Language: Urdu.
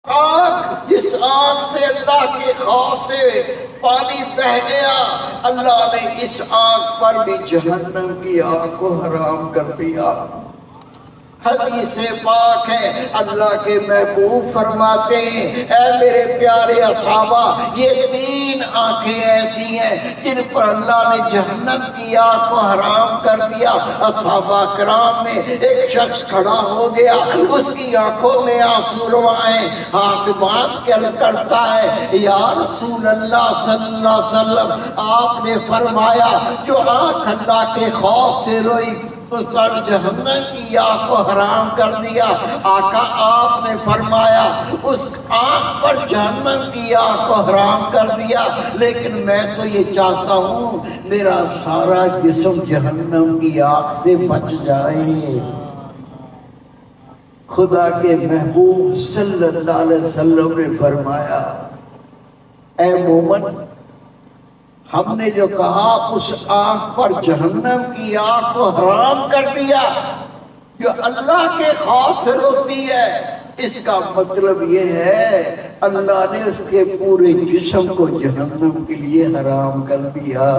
آگ، جس آگ سے اللہ کے خوف سے پانی بہہ گیا، اللہ نے اس آگ پر بھی جہنم کی آگ کو حرام کر دیا۔ حدیث پاک ہے، اللہ کے محبوب فرماتے ہیں، اے میرے پیارے اصحابہ، یہ 3 آنکھیں ایسی ہیں جن پر اللہ نے جہنم کی آگ کو حرام کر دیا۔ اصحابہ کرام میں ایک شخص کھڑا ہو گیا، اس کی آنکھوں میں آنسو روائیں، ہاتھ باندھ کر کرتا ہے، یا رسول اللہ صلی اللہ علیہ وسلم، آپ نے فرمایا جو آنکھ اللہ کے خوف سے روئی اس پر جہنم کی آگ کو حرام کر دیا۔ آقا آپ نے فرمایا اس آنکھ پر جہنم کی آگ کو حرام کر دیا، لیکن میں تو یہ چاہتا ہوں میرا سارا جسم جہنم کی آگ سے بچ جائے۔ خدا کے محبوب صلی اللہ علیہ وسلم نے فرمایا، اے مومن، ہم نے جو کہا اس آنکھ پر جہنم کی آگ کو حرام کر دیا جو اللہ کے خوف سے روتی ہے، اس کا مطلب یہ ہے اللہ نے اس کے پورے جسم کو جہنم کے لیے حرام کر دیا۔